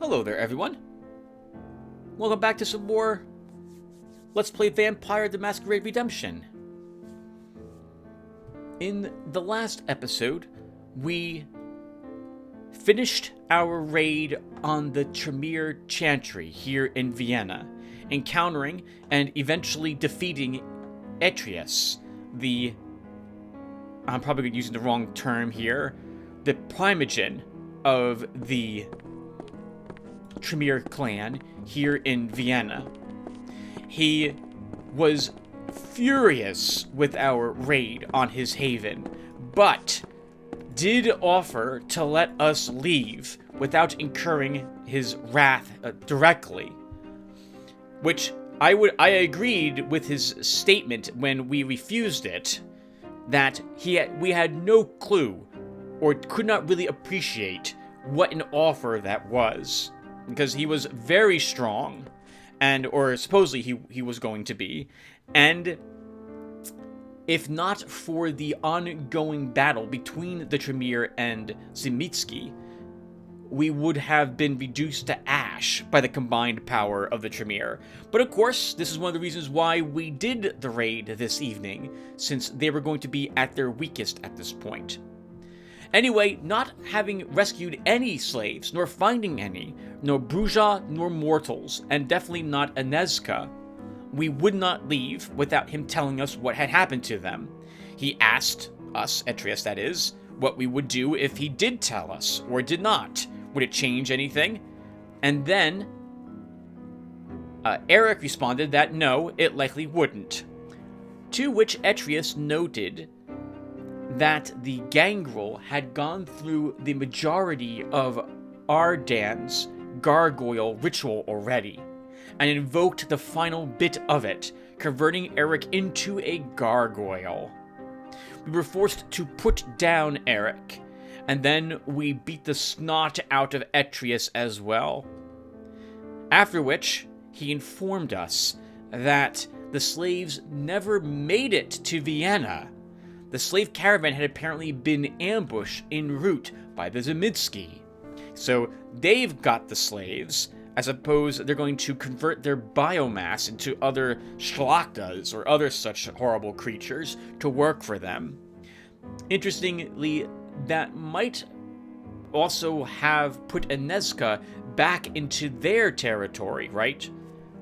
Hello there, everyone. Welcome back to some more Let's Play Vampire the Masquerade Redemption. In the last episode, we finished our raid on the Tremere Chantry here in Vienna, encountering and eventually defeating Etrius, I'm probably using the wrong term here, the primogen of the Tremere clan here in Vienna. He was furious with our raid on his haven, but did offer to let us leave without incurring his wrath directly, which I agreed with his statement when we refused it, that we had no clue or could not really appreciate what an offer that was, because he was very strong, or supposedly he was going to be, and if not for the ongoing battle between the Tremere and Zemitsky, we would have been reduced to ash by the combined power of the Tremere. But of course, this is one of the reasons why we did the raid this evening, since they were going to be at their weakest at this point. Anyway, not having rescued any slaves, nor finding any, nor Bruja, nor mortals, and definitely not Anezka, we would not leave without him telling us what had happened to them. He asked us, Etrius that is, what we would do if he did tell us, or did not. Would it change anything? And then Eric responded that no, it likely wouldn't. To which Etrius noted that the gangrel had gone through the majority of Ardan's gargoyle ritual already, and invoked the final bit of it, converting Eric into a gargoyle. We were forced to put down Eric, and then we beat the snot out of Etrius as well. After which, he informed us that the slaves never made it to Vienna. The slave caravan had apparently been ambushed en route by the Zemitsky. So they've got the slaves. I suppose they're going to convert their biomass into other schlachtas or other such horrible creatures to work for them. Interestingly, that might also have put Anezka back into their territory, right?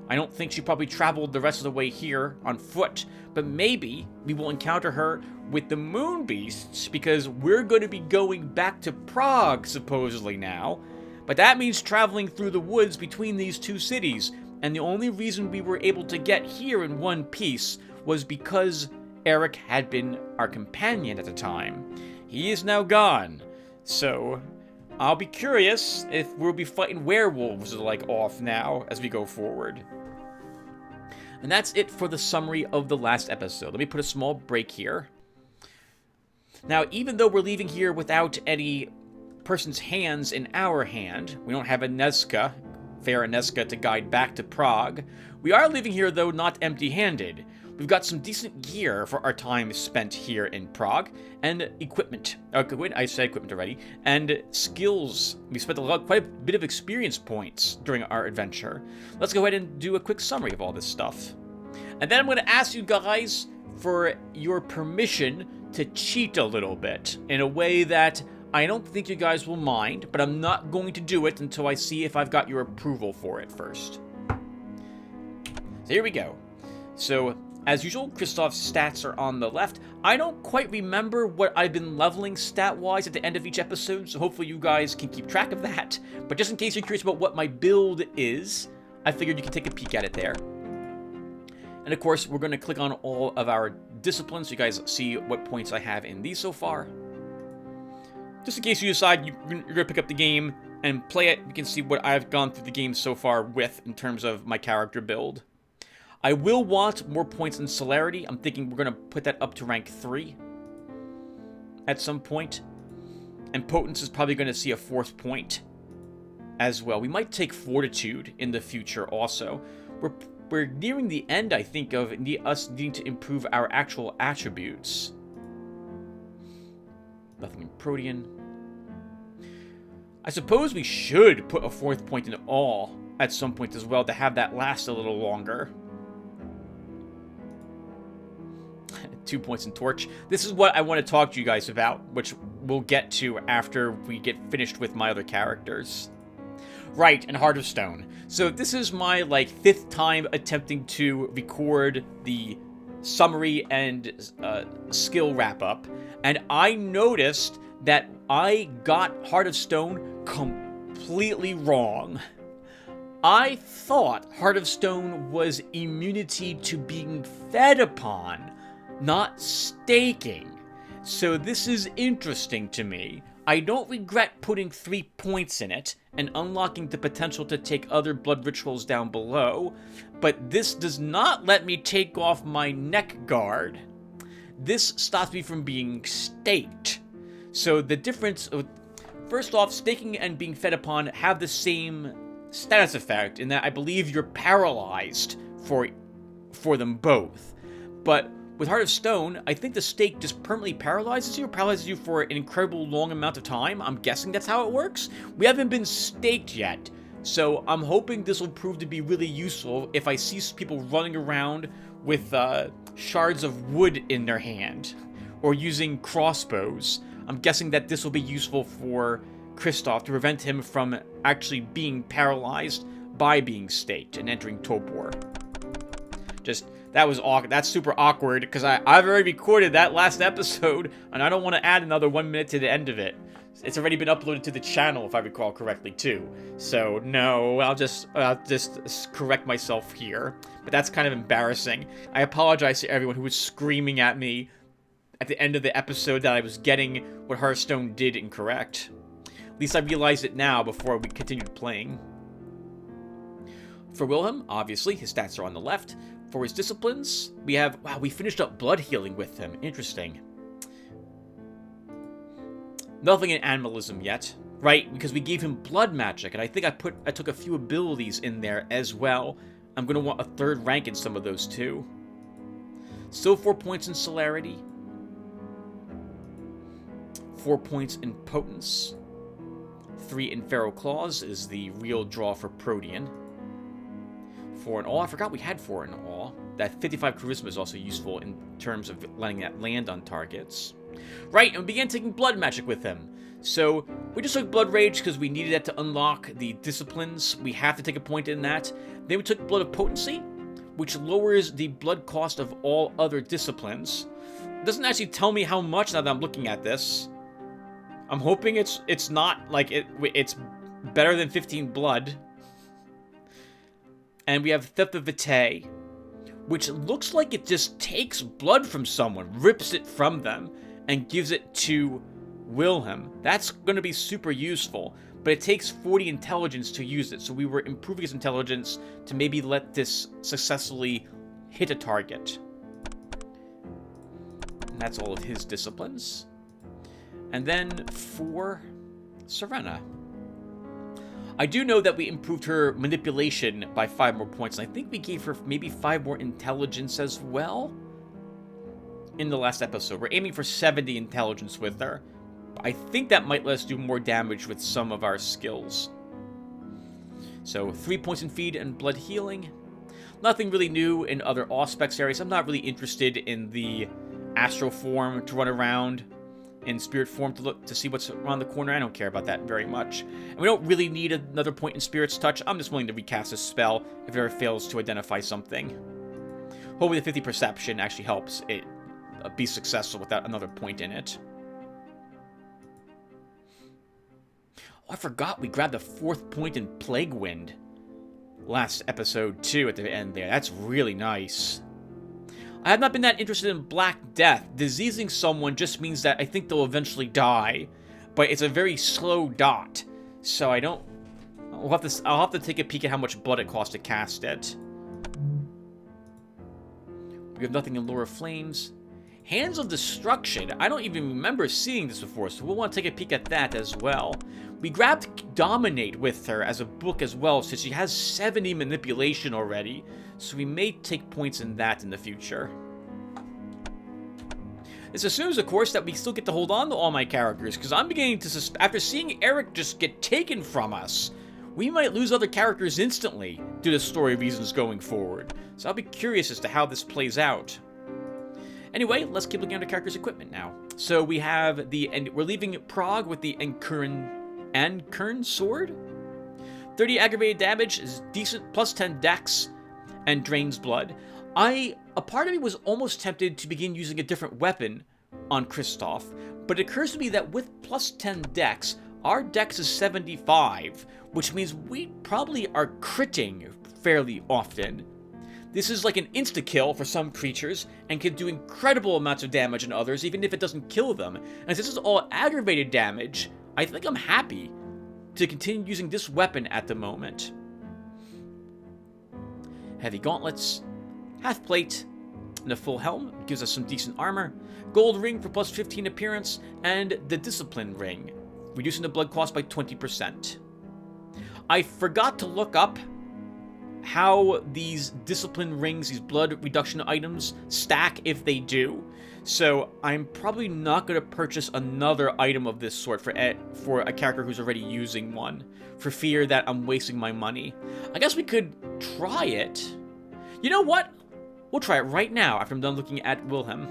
I don't think she probably traveled the rest of the way here on foot, but maybe we will encounter her with the Moon Beasts, because we're going to be going back to Prague, supposedly now. But that means traveling through the woods between these two cities, and the only reason we were able to get here in one piece was because Eric had been our companion at the time. He is now gone, so I'll be curious if we'll be fighting werewolves like off now as we go forward. And that's it for the summary of the last episode. Let me put a small break here. Now, even though we're leaving here without any person's hands in our hand, we don't have Anezka, fair Anezka, to guide back to Prague. We are leaving here, though, not empty-handed. We've got some decent gear for our time spent here in Prague, and equipment. I said equipment already. And skills. We spent quite a bit of experience points during our adventure. Let's go ahead and do a quick summary of all this stuff. And then I'm going to ask you guys for your permission to cheat a little bit in a way that I don't think you guys will mind, but I'm not going to do it until I see if I've got your approval for it first. So here we go. So, as usual, Christof's stats are on the left. I don't quite remember what I've been leveling stat-wise at the end of each episode, so hopefully you guys can keep track of that. But just in case you're curious about what my build is, I figured you could take a peek at it there. And of course, we're going to click on all of our disciplines so you guys see what points I have in these so far. Just in case you decide you're going to pick up the game and play it, you can see what I've gone through the game so far with in terms of my character build. I will want more points in celerity. I'm thinking we're going to put that up to rank 3 at some point. And potence is probably going to see a 4th point as well. We might take fortitude in the future also. We're nearing the end, I think, of us needing to improve our actual attributes. Nothing in Protean. I suppose we should put a 4th point in awe at some point as well to have that last a little longer. 2 points in torch. This is what I want to talk to you guys about, which we'll get to after we get finished with my other characters. Right, and Heart of Stone. So this is my, like, 5th time attempting to record the summary and skill wrap-up, and I noticed that I got Heart of Stone completely wrong. I thought Heart of Stone was immunity to being fed upon, not staking. So this is interesting to me. I don't regret putting 3 points in it and unlocking the potential to take other blood rituals down below, but this does not let me take off my neck guard. This stops me from being staked. So the difference, first off, staking and being fed upon have the same status effect in that I believe you're paralyzed for them both. But with Heart of Stone, I think the stake just permanently paralyzes you for an incredible long amount of time. I'm guessing that's how it works. We haven't been staked yet, so I'm hoping this will prove to be really useful if I see people running around with shards of wood in their hand, or using crossbows. I'm guessing that this will be useful for Christof to prevent him from actually being paralyzed by being staked and entering Topor. That was awkward. That's super awkward, because I've already recorded that last episode, and I don't want to add another 1 minute to the end of it. It's already been uploaded to the channel, if I recall correctly, too. So, no, I'll just correct myself here. But that's kind of embarrassing. I apologize to everyone who was screaming at me at the end of the episode that I was getting what Hearthstone did incorrect. At least I realized it now before we continued playing. For Wilhelm, obviously, his stats are on the left. For his disciplines, we have... Wow, we finished up blood healing with him. Interesting. Nothing in animalism yet, right? Because we gave him blood magic, and I think I took a few abilities in there as well. I'm going to want a 3rd rank in some of those too. Still 4 points in celerity. 4 points in potence. 3 in feral claws is the real draw for Protean. 4 in awe. I forgot we had 4 in awe. That 55 charisma is also useful in terms of letting that land on targets. Right, and we began taking blood magic with him. So we just took blood rage because we needed that to unlock the disciplines. We have to take a point in that. Then we took blood of potency, which lowers the blood cost of all other disciplines. It doesn't actually tell me how much now that I'm looking at this. I'm hoping it's not like it's better than 15 blood. And we have Theft of Vitae, which looks like it just takes blood from someone, rips it from them, and gives it to Wilhelm. That's going to be super useful, but it takes 40 intelligence to use it, so we were improving his intelligence to maybe let this successfully hit a target. And that's all of his disciplines. And then for Serena. I do know that we improved her manipulation by 5 more points, and I think we gave her maybe 5 more intelligence as well in the last episode. We're aiming for 70 intelligence with her. I think that might let us do more damage with some of our skills. So 3 points in feed and blood healing. Nothing really new in other aspects areas. I'm not really interested in the astral form to run around, in spirit form to look to see what's around the corner. I don't care about that very much. And we don't really need another point in Spirit's Touch. I'm just willing to recast a spell if it ever fails to identify something. Hopefully the 50 perception actually helps it be successful without another point in it. Oh, I forgot we grabbed the 4th point in Plague Wind last episode too at the end there. That's really nice. I have not been that interested in Black Death. Diseasing someone just means that I think they'll eventually die, but it's a very slow dot, so I don't... I'll have to take a peek at how much blood it costs to cast it. We have nothing in Lure of Flames. Hands of Destruction. I don't even remember seeing this before, so we'll want to take a peek at that as well. We grabbed Dominate with her as a book as well, since she has 70 manipulation already, so we may take points in that in the future. This assumes, of course, that we still get to hold on to all my characters, because I'm beginning to after seeing Eric just get taken from us, we might lose other characters instantly due to story reasons going forward. So I'll be curious as to how this plays out. Anyway, let's keep looking at our character's equipment now. So we have and we're leaving Prague with the Ankern sword. 30 aggravated damage is decent, plus 10 dex, and drains blood. A part of me was almost tempted to begin using a different weapon on Christof, but it occurs to me that with plus 10 dex, our dex is 75, which means we probably are critting fairly often. This is like an insta-kill for some creatures, and can do incredible amounts of damage on others, even if it doesn't kill them. And since this is all aggravated damage, I think I'm happy to continue using this weapon at the moment. Heavy gauntlets, half plate, and a full helm gives us some decent armor. Gold ring for plus 15 appearance, and the discipline ring, reducing the blood cost by 20%. I forgot to look up how these discipline rings, these blood reduction items, stack if they do. So I'm probably not going to purchase another item of this sort for a character who's already using one, for fear that I'm wasting my money. I guess we could try it. You know what? We'll try it right now after I'm done looking at Wilhelm.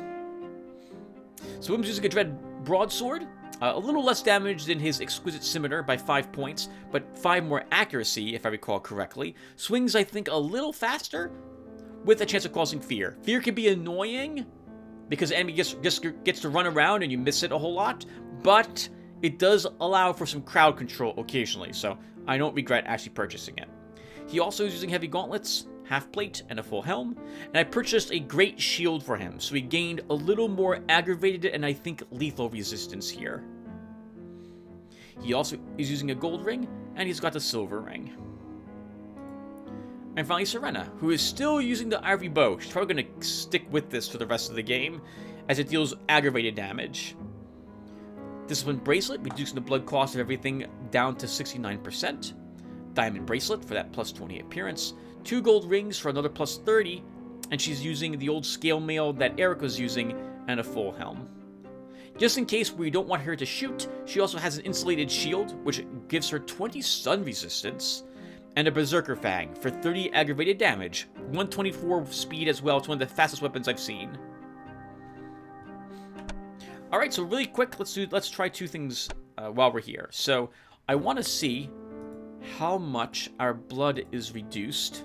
So Wilhelm's using a Dread Broadsword. A little less damage than his Exquisite Scimitar by 5 points, but 5 more accuracy, if I recall correctly. Swings, I think, a little faster, with a chance of causing fear. Fear can be annoying, because the enemy just gets to run around and you miss it a whole lot, but it does allow for some crowd control occasionally, so I don't regret actually purchasing it. He also is using heavy gauntlets, half plate, and a full helm, and I purchased a great shield for him, so he gained a little more aggravated and I think lethal resistance here. He also is using a gold ring, and he's got the silver ring. And finally Serena, who is still using the ivory bow. She's probably going to stick with this for the rest of the game, as it deals aggravated damage. Discipline bracelet, reducing the blood cost of everything down to 69%. Diamond bracelet for that plus 20 appearance. 2 gold rings for another plus 30, and she's using the old scale mail that Eric was using, and a full helm. Just in case we don't want her to shoot, she also has an insulated shield, which gives her 20 stun resistance, and a Berserker Fang for 30 aggravated damage, 124 speed as well. It's one of the fastest weapons I've seen. Alright, so really quick, let's try 2 things while we're here. So, I want to see how much our blood is reduced.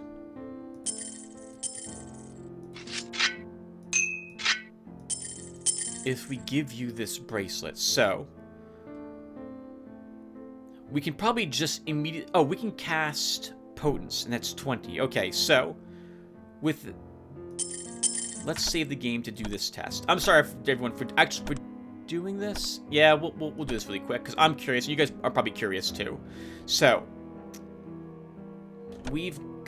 If we give you this bracelet. So we can probably just immediately... Oh, we can cast Potence, and that's 20. Okay, so with... Let's save the game to do this test. I'm sorry everyone for doing this. Yeah, we'll do this really quick, because I'm curious, and you guys are probably curious too. So,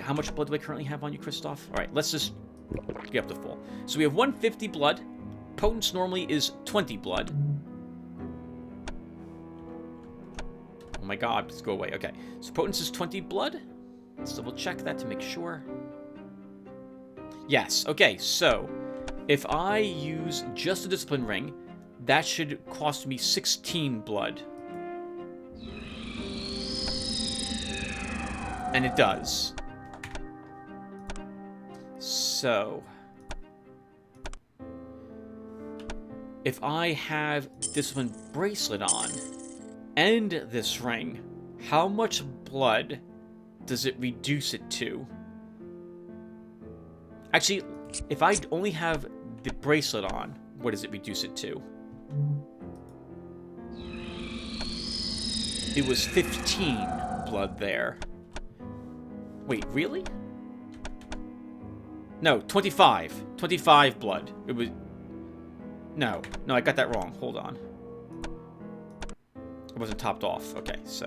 how much blood do I currently have on you, Christof? Alright, let's just get up to full. So we have 150 blood. Potence normally is 20 blood. Oh my god, let's go away. Okay, so Potence is 20 blood. Let's double check that to make sure. Yes, okay, so if I use just the Discipline Ring, that should cost me 16 blood. And it does. So... if I have Discipline Bracelet on, and this ring, how much blood does it reduce it to? Actually, if I only have the bracelet on, what does it reduce it to? It was 15 blood there. Wait, really? No, 25. 25 blood. It was... No, I got that wrong. Hold on. It wasn't topped off. Okay, so...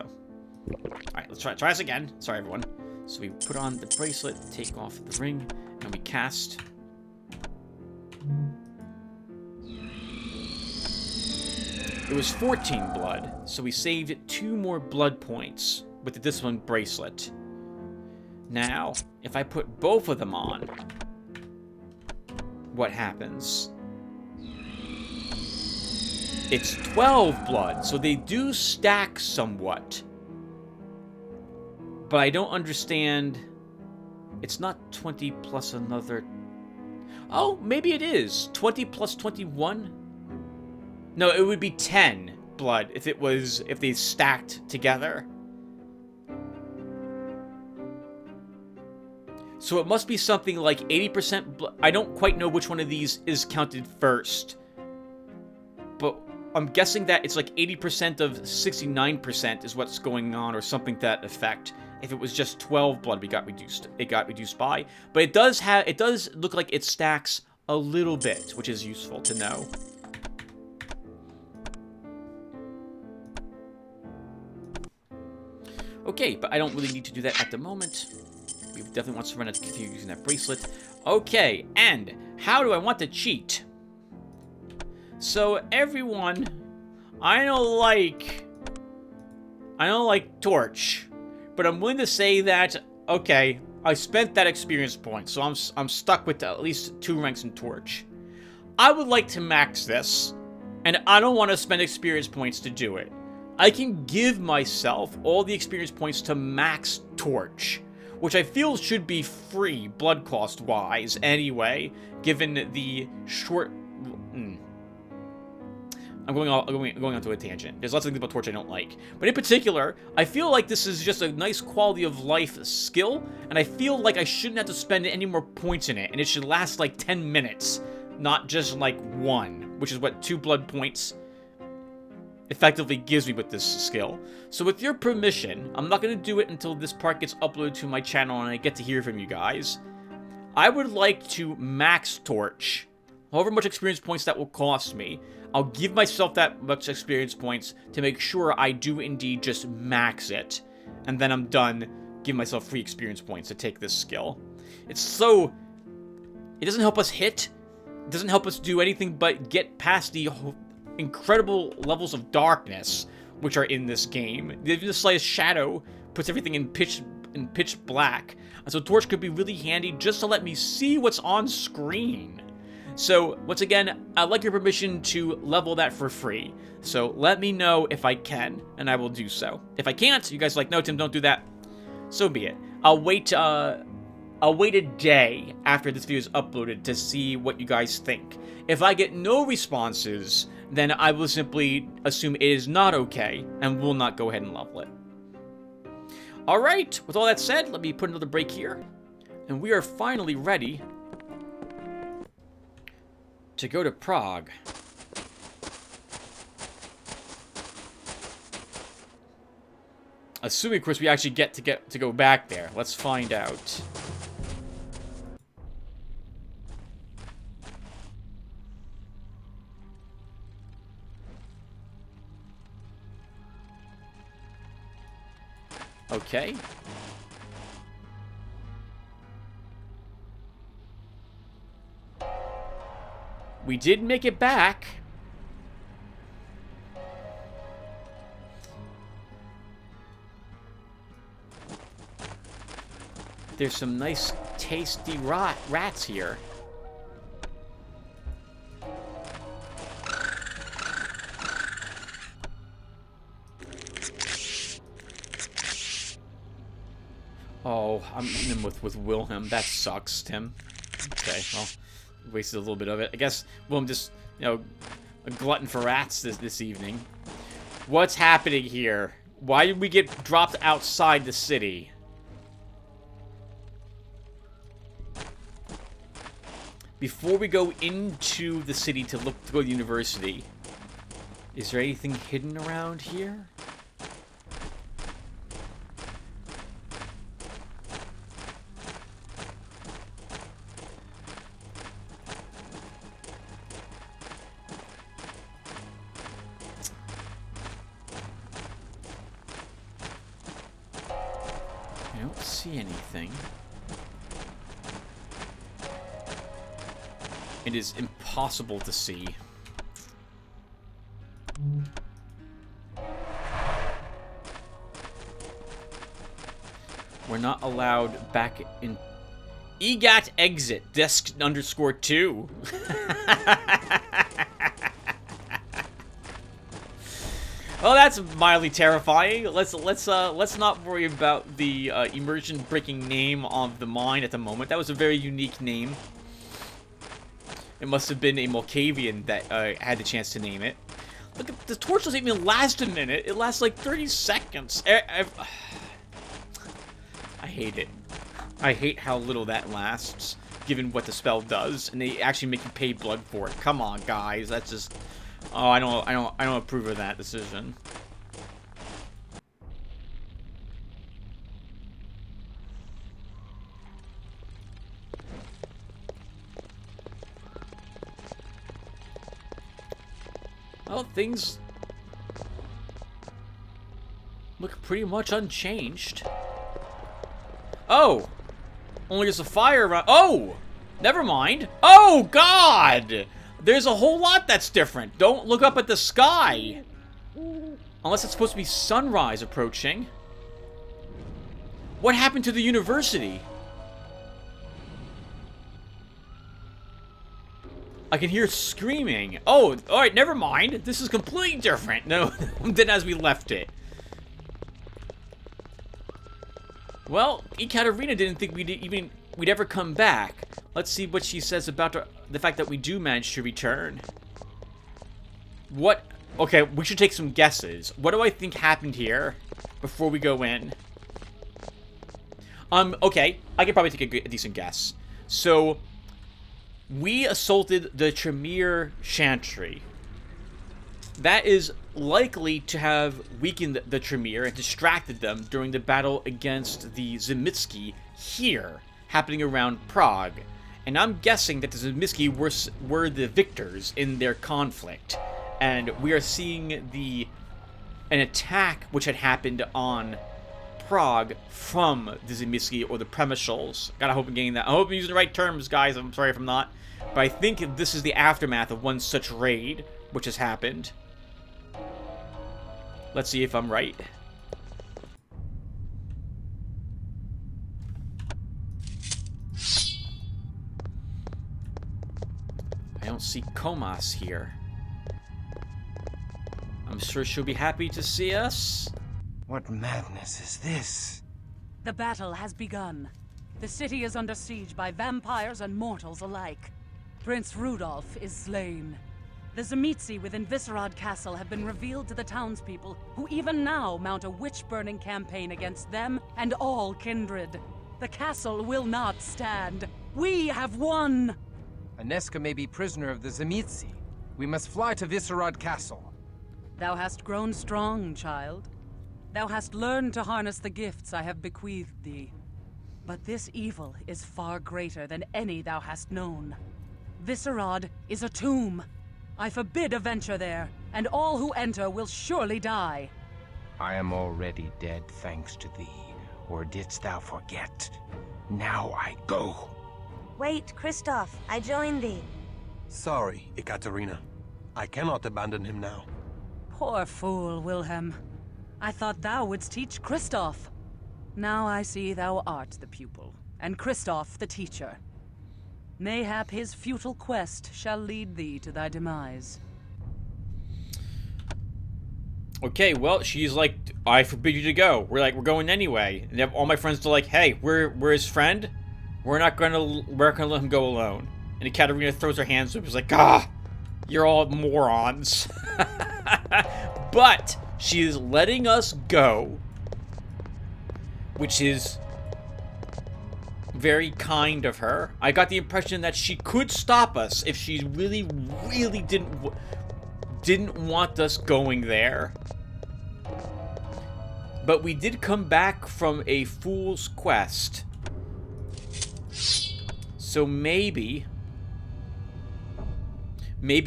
Alright, let's try this again. Sorry, everyone. So we put on the bracelet, take off the ring, and we cast... It was 14 blood, so we saved 2 more blood points with the Discipline Bracelet. Now, if I put both of them on, what happens? It's 12 blood, so they do stack somewhat. But I don't understand. It's not 20 plus another. Oh, maybe it is. 20 plus 21? No, it would be 10 blood if they stacked together. So it must be something like 80% blood. I don't quite know which one of these is counted first. But I'm guessing that it's like 80% of 69% is what's going on, or something to that effect. If it was just 12 blood, it got reduced by. But it does look like it stacks a little bit, which is useful to know. Okay, but I don't really need to do that at the moment. We definitely want Serena to continue using that bracelet. Okay, and how do I want to cheat? So everyone, I don't like Torch, but I'm willing to say that, okay, I spent that experience point, so I'm stuck with at least 2 ranks in Torch. I would like to max this, and I don't want to spend experience points to do it. I can give myself all the experience points to max Torch, which I feel should be free blood cost wise anyway, given the short. I'm going onto a tangent. There's lots of things about Torch I don't like. But in particular, I feel like this is just a nice quality of life skill, and I feel like I shouldn't have to spend any more points in it, and it should last like 10 minutes, not just like 1, which is what 2 blood points effectively gives me with this skill. So with your permission, I'm not going to do it until this part gets uploaded to my channel and I get to hear from you guys. I would like to max Torch, however much experience points that will cost me. I'll give myself that much experience points to make sure I do indeed just max it. And then I'm done, give myself free experience points to take this skill. It doesn't help us hit. It doesn't help us do anything but get past the incredible levels of darkness which are in this game. Even the slightest shadow puts everything in pitch black. And so Torch could be really handy just to let me see what's on screen. So, once again, I'd like your permission to level that for free. So, let me know if I can, and I will do so. If I can't, you guys are like, no, Tim, don't do that. So be it. I'll wait a day after this video is uploaded to see what you guys think. If I get no responses, then I will simply assume it is not okay, and will not go ahead and level it. Alright, with all that said, let me put another break here. And we are finally ready to go to Prague. Assuming, of course, we actually get to go back there. Let's find out. Okay. We did make it back. There's some nice, tasty rats here. Oh, I'm eating them with Wilhelm. That sucks, Tim. Okay, well, wasted a little bit of it. I guess Wilhelm just, a glutton for rats this evening. What's happening here? Why did we get dropped outside the city? Before we go into the city to go to the university, is there anything hidden around here? I don't see anything. It is impossible to see. We're not allowed back in... EGAT exit, desk _2. Oh, that's mildly terrifying. Let's not worry about the immersion-breaking name of the mine at the moment. That was a very unique name. It must have been a Malkavian that had the chance to name it. Look, the torch doesn't even last a minute. It lasts like 30 seconds. I hate it. I hate how little that lasts, given what the spell does, and they actually make you pay blood for it. Come on, guys. That's just... Oh, I don't approve of that decision. Well, things look pretty much unchanged. Oh! Only there's a fire around. Oh! Never mind. Oh, God! There's a whole lot that's different. Don't look up at the sky. Unless it's supposed to be sunrise approaching. What happened to the university? I can hear screaming. Oh, alright, never mind. This is completely different. No, than as we left it. Well, Ekaterina didn't think we'd ever come back. Let's see what she says about the fact that we do manage to return. What? Okay, we should take some guesses. What do I think happened here before we go in? Okay, I could probably take a decent guess. So, we assaulted the Tremere Chantry. That is likely to have weakened the Tremere and distracted them during the battle against the Zemitsky here, happening around Prague. And I'm guessing that the Zemitsky were the victors in their conflict. And we are seeing an attack which had happened on Prague from the Zemitsky or the Premishals. God, I hope I'm getting that. I hope I'm using the right terms, guys. I'm sorry if I'm not. But I think this is the aftermath of one such raid which has happened. Let's see if I'm right. I don't see Comas here. I'm sure she'll be happy to see us. What madness is this? The battle has begun. The city is under siege by vampires and mortals alike. Prince Rudolph is slain. The Zemitsky within Vukodlak Castle have been revealed to the townspeople, who even now mount a witch-burning campaign against them and all kindred. The castle will not stand. We have won! Aneska may be prisoner of the Zemitsky. We must fly to Vukodlak Castle. Thou hast grown strong, child. Thou hast learned to harness the gifts I have bequeathed thee. But this evil is far greater than any thou hast known. Vukodlak is a tomb. I forbid a venture there, and all who enter will surely die. I am already dead thanks to thee, or didst thou forget? Now I go. Wait, Christof, I join thee. Sorry, Ekaterina. I cannot abandon him now. Poor fool, Wilhelm. I thought thou wouldst teach Christof. Now I see thou art the pupil, and Christof the teacher. Mayhap his futile quest shall lead thee to thy demise. Okay, well, she's like, I forbid you to go. We're going anyway. And all my friends are like, hey, we're his friend. We're not gonna let him go alone. And Ekaterina throws her hands up and is like, ah, you're all morons. But she is letting us go, which is very kind of her. I got the impression that she could stop us if she really, really didn't want us going there. But we did come back from a fool's quest. So maybe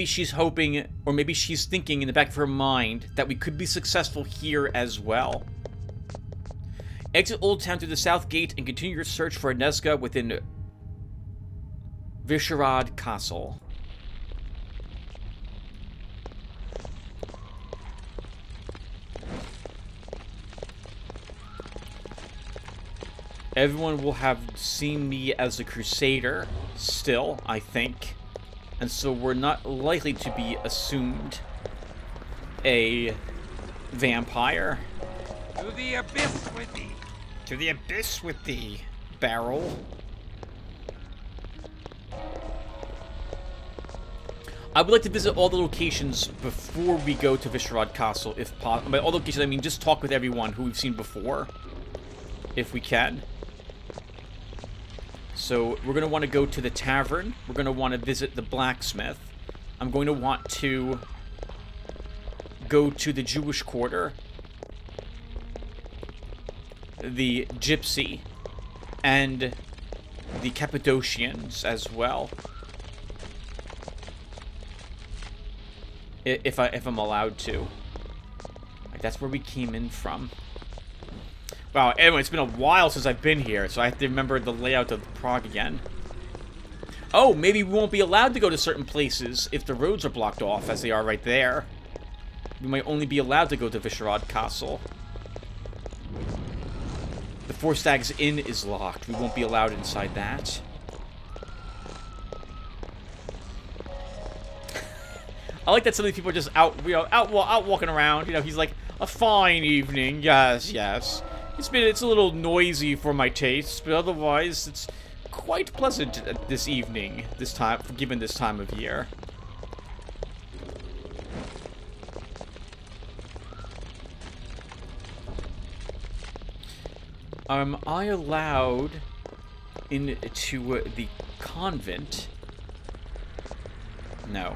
she's hoping, or maybe she's thinking in the back of her mind that we could be successful here as well. Exit Old Town through the south gate and continue your search for Aneska within Vukodlak Castle. Everyone will have seen me as a crusader still, I think. And so we're not likely to be assumed a vampire. To the abyss with thee. To the abyss with thee, barrel. I would like to visit all the locations before we go to Viscerad Castle, if possible. By all locations, I mean just talk with everyone who we've seen before, if we can. So we're going to want to go to the tavern. We're going to want to visit the blacksmith. I'm going to want to go to the Jewish quarter, the Gypsy, and the Cappadocians as well. If I'm allowed to. Like, that's where we came in from. Wow, anyway, it's been a while since I've been here, so I have to remember the layout of Prague again. Oh, maybe we won't be allowed to go to certain places if the roads are blocked off, as they are right there. We might only be allowed to go to Viscerad Castle. The Four Stags Inn is locked. We won't be allowed inside that. I like that some of these people are just out, you know, out walking around. You know, he's like, a fine evening. Yes, yes. It's a little noisy for my taste, but otherwise it's quite pleasant this evening, given this time of year. Am I allowed into the convent? No.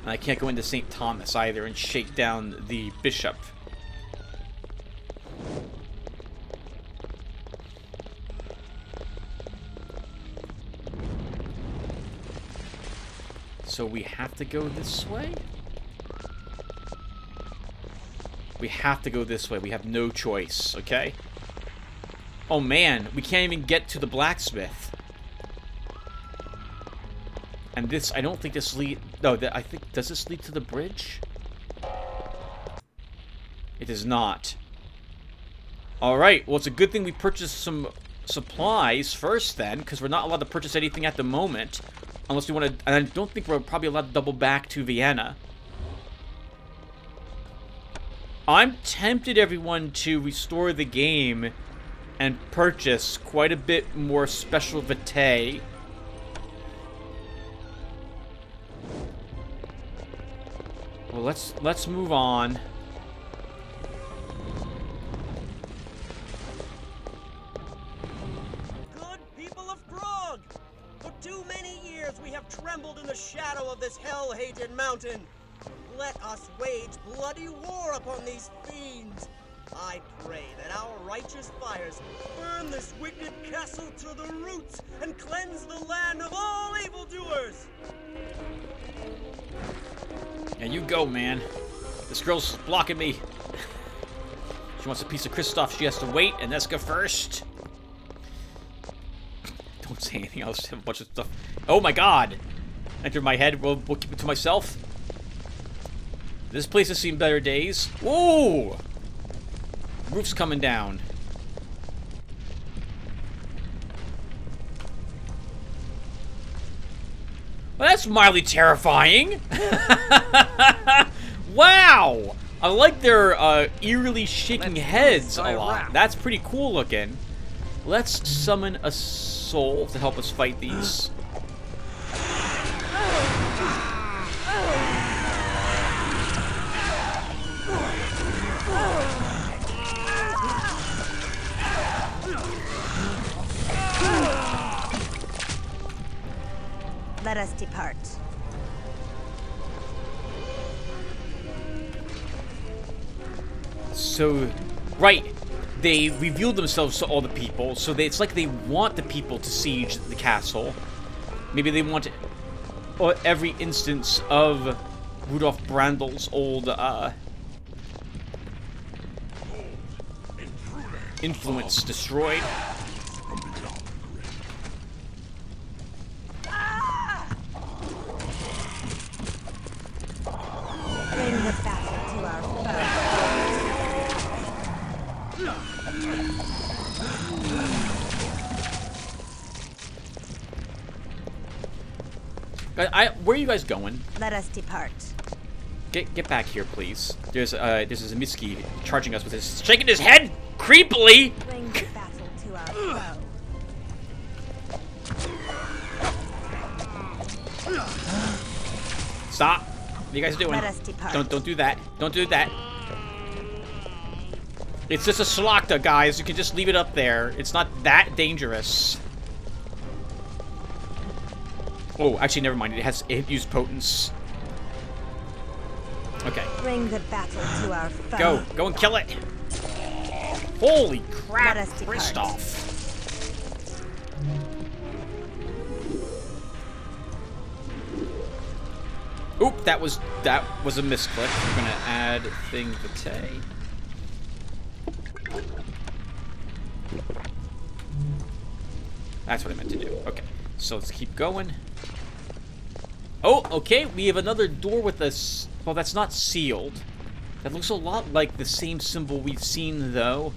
And I can't go into St. Thomas either and shake down the bishop. So we have to go this way? We have to go this way. We have no choice, okay? Oh man, we can't even get to the blacksmith. And this, I don't think this lead... No, I think... Does this lead to the bridge? It does not. Alright, well, it's a good thing we purchased some supplies first, then, because we're not allowed to purchase anything at the moment. Unless we want to... And I don't think we're probably allowed to double back to Vienna. I'm tempted, everyone, to restore the game and purchase quite a bit more special vitae. Well, let's move on. Good people of Prague! For too many years we have trembled in the shadow of this hell-hated mountain. Let us wage bloody war upon these fiends. I pray that our righteous fires burn this wicked castle to the roots and cleanse the land of all evildoers. Yeah, you go, man. This girl's blocking me. She wants a piece of Christof. She has to wait, and let's go first. Don't say anything else. I have a bunch of stuff. Oh my god! Entered my head. We'll keep it to myself. This place has seen better days. Whoa! Roof's coming down. Well, that's mildly terrifying. Wow! I like their eerily shaking heads a lot. That's pretty cool looking. Let's summon a soul to help us fight these. Let us depart. So, right, they revealed themselves to all the people, so it's like they want the people to siege the castle. Maybe they want every instance of Rudolf Brandel's old influence destroyed. Bring the battle to our foe. Where are you guys going? Let us depart. Get back here, please. There's a Zemitski charging us with his, shaking his head creepily. Bring the battle to our foe. Stop. What are you guys doing? Let us depart. Don't do that. Don't do that. It's just a Slokta, guys. You can just leave it up there. It's not that dangerous. Oh, actually, never mind. It used potence. Okay. Bring the battle to our foe. Go and kill it. Holy crap, Let us depart. Christof. Oop, that was a misclick. We're gonna add thing vitae. That's what I meant to do. Okay, so let's keep going. Oh, okay, we have another door with this. Well, that's not sealed. That looks a lot like the same symbol we've seen, though.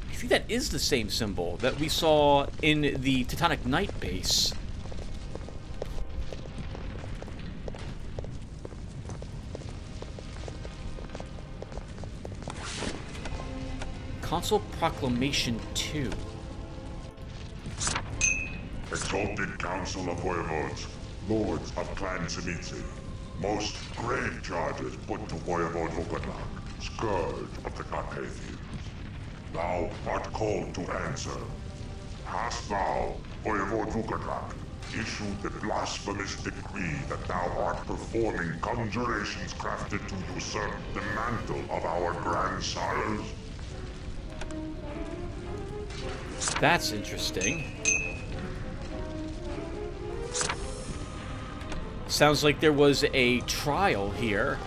I think that is the same symbol that we saw in the Teutonic Knight base. Consul Proclamation 2. Exalted Council of Voivodes, Lords of Clan Tzimisce, most grave charges put to Voivode Vukodlak, Scourge of the Carpathians. Thou art called to answer. Hast thou, Voivode Vukodlak, issued the blasphemous decree that thou art performing conjurations crafted to usurp the mantle of our grandsires? That's interesting. Sounds like there was a trial here.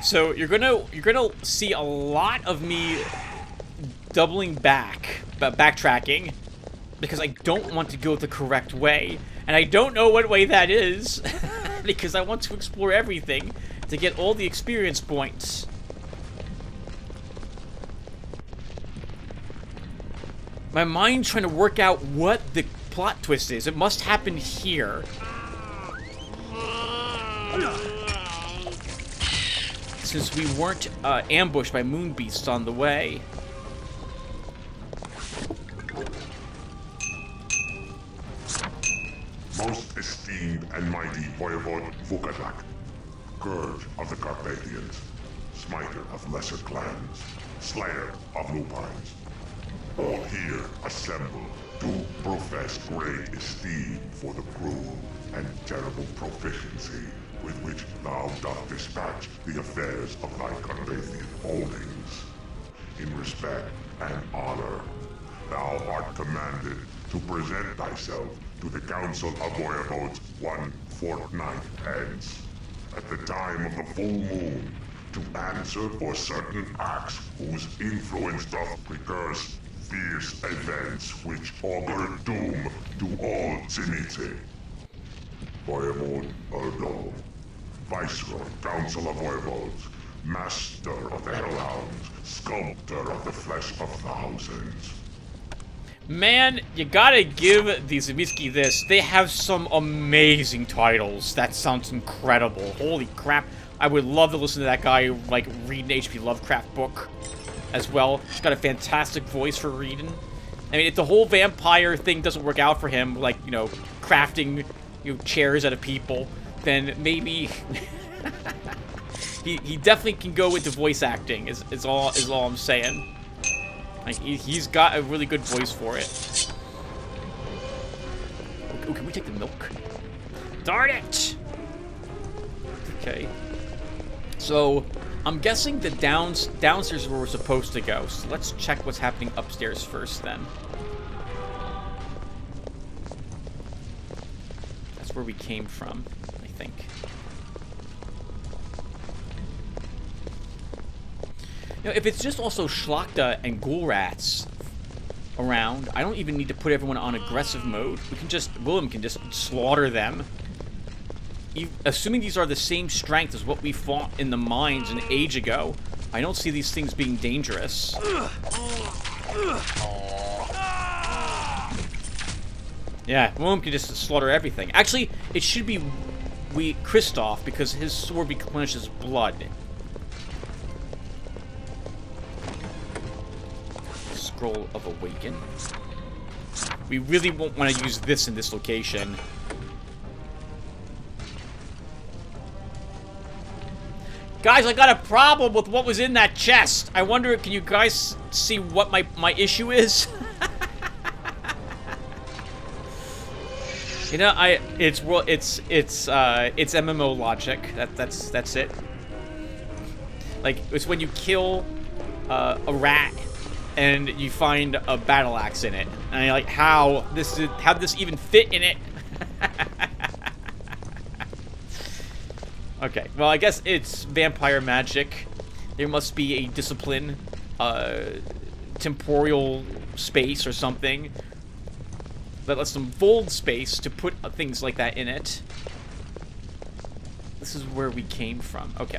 So you're gonna see a lot of me doubling backtracking, because I don't want to go the correct way, and I don't know what way that is, because I want to explore everything to get all the experience points. My mind's trying to work out what the plot twist is. It must happen here. Since we weren't ambushed by moon beasts on the way. Most esteemed and mighty Voivode Vukodlak, Scourge of the Carpathians, Smiter of lesser clans, Slayer of lupines. All here assemble to profess great esteem for the cruel and terrible proficiency with which thou dost dispatch the affairs of thy Carpathian holdings. In respect and honor, thou art commanded to present thyself to the Council of Voivodes 1 fortnight hence, at the time of the full moon, to answer for certain acts whose influence doth recurse fierce events which augur doom to all Tzimisce. Voivode Erdo, Viceroy, Council of Voivodes, Master of the Hellhounds, Sculptor of the Flesh of Thousands. Man, you gotta give the Zemitski this. They have some amazing titles. That sounds incredible. Holy crap. I would love to listen to that guy, like, read an H.P. Lovecraft book as well. He's got a fantastic voice for reading. I mean, if the whole vampire thing doesn't work out for him, like, you know, crafting, you know, chairs out of people, then maybe he definitely can go into voice acting. Is all I'm saying. Like, he's got a really good voice for it. Oh, can we take the milk? Darn it! Okay. So, I'm guessing the downstairs is where we're supposed to go. So let's check what's happening upstairs first, then. That's where we came from, I think. You know, if it's just also Slokta and ghoul rats around, I don't even need to put everyone on aggressive mode. Willem can just slaughter them. Assuming these are the same strength as what we fought in the mines an age ago, I don't see these things being dangerous. Yeah, Willem can just slaughter everything. Actually, it should be Christof, because his sword replenishes blood. Scroll of Awaken. We really won't want to use this in this location. Guys, I got a problem with what was in that chest. I wonder, can you guys see what my issue is? You know, it's MMO logic. That's it. Like, it's when you kill a rat and you find a battle axe in it, and you're like, how did this even fit in it? Okay, well, I guess it's vampire magic. There must be a discipline, temporal space or something that lets them fold space to put things like that in it. This is where we came from. Okay.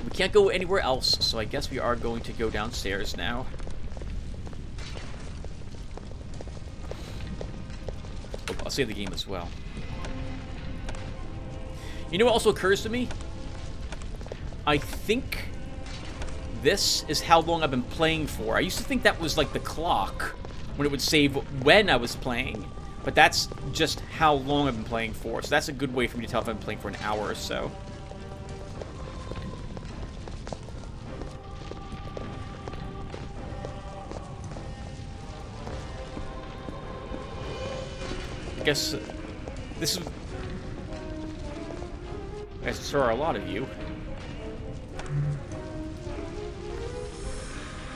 We can't go anywhere else, so I guess we are going to go downstairs now. Oh, I'll save the game as well. You know what also occurs to me? I think this is how long I've been playing for. I used to think that was like the clock, when it would save when I was playing. But that's just how long I've been playing for. So that's a good way for me to tell if I've been playing for an hour or so. I guess this is... I guess there are a lot of you.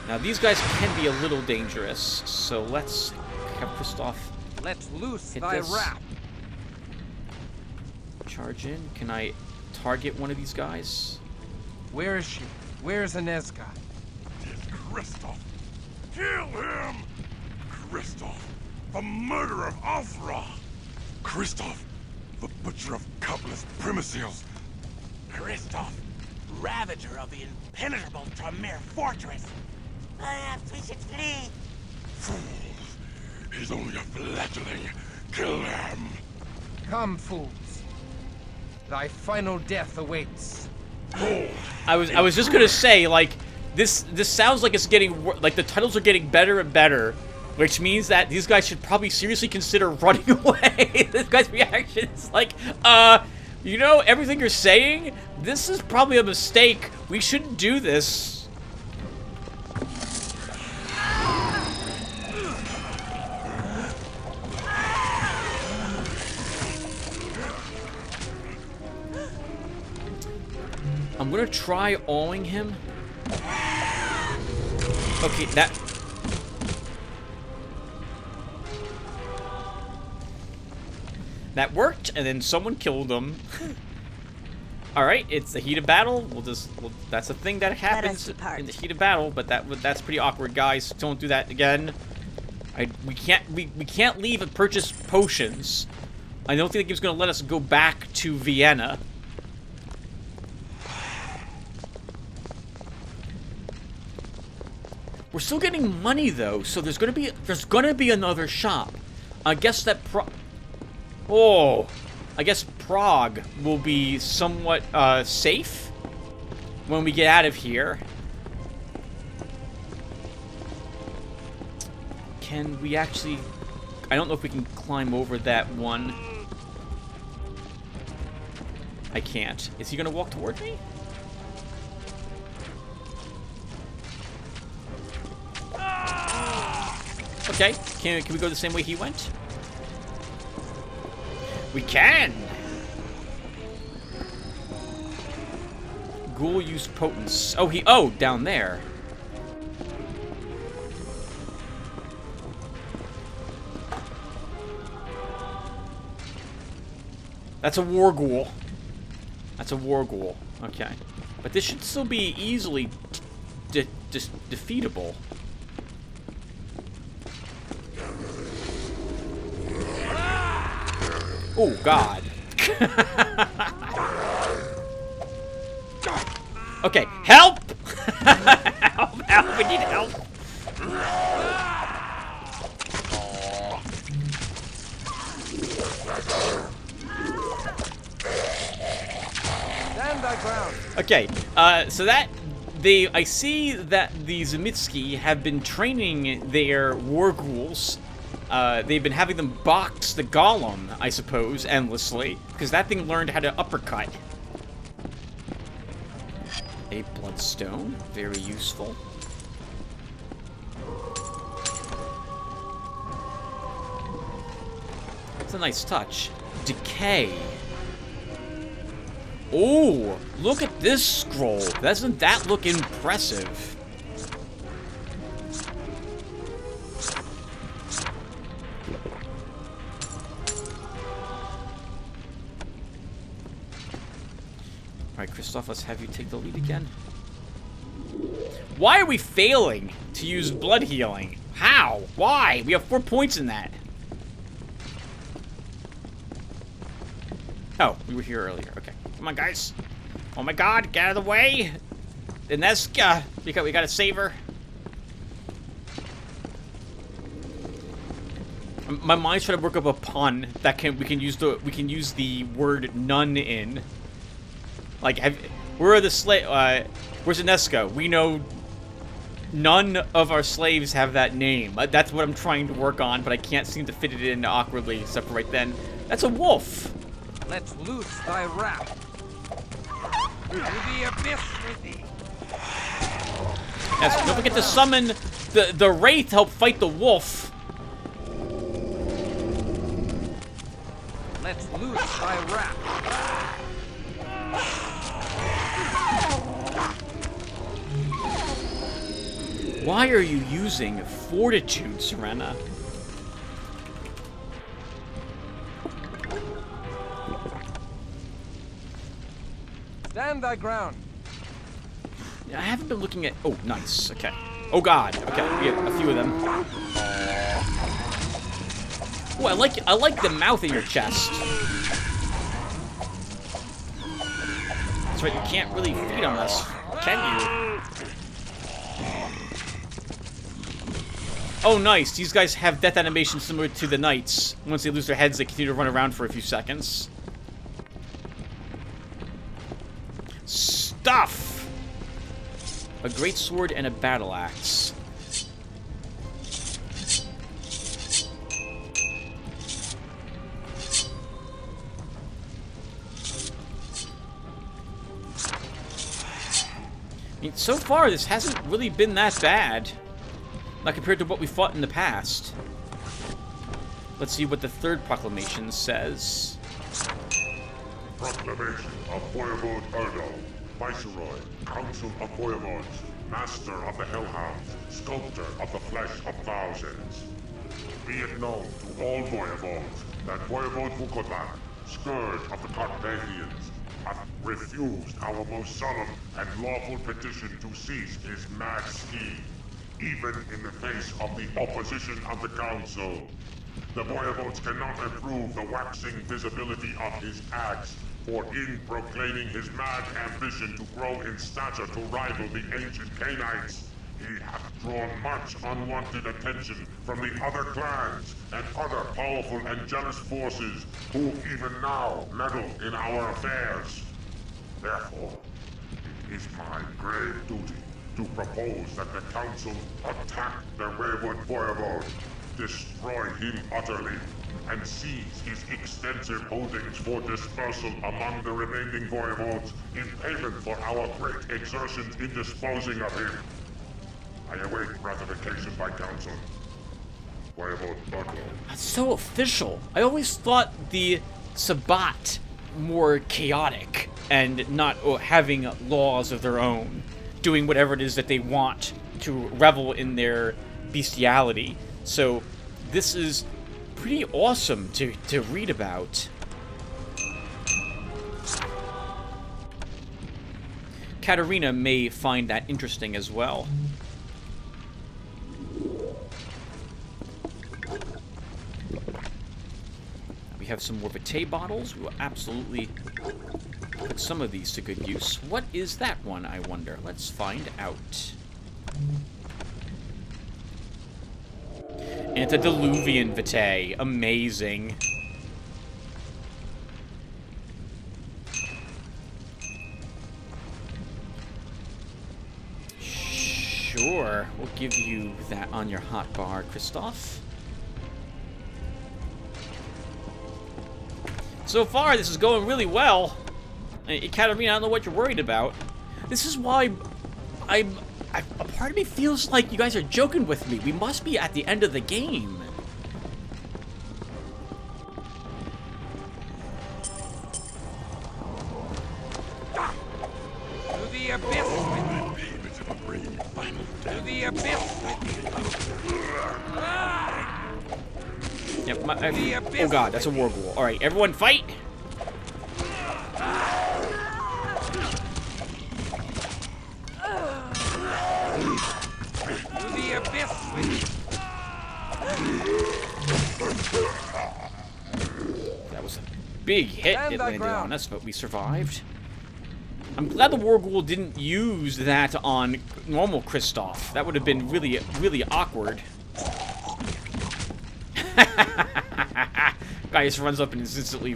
Now these guys can be a little dangerous, so let's have Christof Let loose hit thy this. wrath. Charge in. Can I target one of these guys? Where is she? Where's Inezka? It's Christof. Kill him! Christof, the murderer of Alfra. Christof, the butcher of countless primicials. Christof, ravager of the impenetrable Tremere fortress. Perhaps we should flee. Fools! He's only a fledgling. Kill him! Come, fools. Thy final death awaits. I was just gonna say, like, this sounds like it's getting like the titles are getting better and better, which means that these guys should probably seriously consider running away. This guy's reaction is like, you know, everything you're saying, this is probably a mistake. We shouldn't do this. I'm gonna try awing him. Okay, that worked, and then someone killed him. All right, it's the heat of battle. That's a thing that happens in the heat of battle, but that's pretty awkward, guys. Don't do that again. We can't leave and purchase potions. I don't think the game's gonna let us go back to Vienna. We're still getting money though, so there's gonna be another shop. I guess that I guess Prague will be somewhat safe when we get out of here. Can we actually... I don't know if we can climb over that one. I can't. Is he gonna walk toward me? Okay, can we go the same way he went? We can! Ghoul use potence. Oh, down there. That's a war ghoul. That's a war ghoul. Okay. But this should still be easily defeatable. Oh, God. Okay, help! Help, help! need help. Stand thy ground. Okay, so that I see that the Zemitsky have been training their war ghouls. They've been having them box the golem, I suppose, endlessly, because that thing learned how to uppercut. A bloodstone, very useful. It's a nice touch. Decay. Oh, look at this scroll. Doesn't that look impressive? Alright, Christof, let's have you take the lead again. Why are we failing to use blood healing? How? Why? We have 4 points in that. Oh, we were here earlier. Okay. Come on, guys. Oh my god, get out of the way. Ineska, we gotta save her. My mind's trying to work up a pun that we can use the word nun in. Like, where are the where's Ineska? We know none of our slaves have that name. That's what I'm trying to work on, but I can't seem to fit it in awkwardly, except for right then. That's a wolf. Let's loose thy wrath. To the abyss with thee. Yes, don't forget to summon the wraith to help fight the wolf. Let's loose thy wrath. Why are you using fortitude, Serena? Stand thy ground. I haven't been looking at... Oh, nice. Okay. Oh, God. Okay, we have a few of them. Oh, I like the mouth in your chest. That's right, you can't really feed on us, can you? Oh, nice. These guys have death animations similar to the knights. Once they lose their heads, they continue to run around for a few seconds. Stuff! A great sword and a battle axe. I mean, so far, this hasn't really been that bad. Not compared to what we fought in the past. Let's see what the third proclamation says. Proclamation of Voivode Erdo, Viceroy, Council of Voivodes, Master of the Hellhounds, Sculptor of the Flesh of Thousands. Be it known to all Voivodes that Voivode Vukodlak, Scourge of the Carpathians, hath refused our most solemn and lawful petition to cease his mad scheme, even in the face of the opposition of the Council. The Voivodes cannot approve the waxing visibility of his acts, for in proclaiming his mad ambition to grow in stature to rival the ancient Canaanites, he hath drawn much unwanted attention from the other clans and other powerful and jealous forces who even now meddle in our affairs. Therefore, it is my grave duty to propose that the Council attack the wayward Voivode, destroy him utterly, and seize his extensive holdings for dispersal among the remaining Voivodes in payment for our great exertions in disposing of him. I await ratification by Council. Voivode Erdo. That's so official. I always thought the Sabbat more chaotic and not having laws of their own, doing whatever it is that they want to revel in their bestiality. So this is pretty awesome to read about. Katarina may find that interesting as well. We have some more Vitae bottles. We will absolutely put some of these to good use. What is that one, I wonder? Let's find out. Antediluvian Vitae. Amazing. Sure. We'll give you that on your hotbar, Christof. So far, this is going really well. Katarina, I don't know what you're worried about. This is why a part of me feels like you guys are joking with me. We must be at the end of the game. To the abyss with me. To the abyss with me. Yep, oh god, that's a war ghoul. Alright, everyone fight! To the abyss with me. That was a big hit Stand it thy landed ground. on us, but we survived. I'm glad the war ghoul didn't use that on normal Christof. That would have been really, really awkward. Guy just runs up and is instantly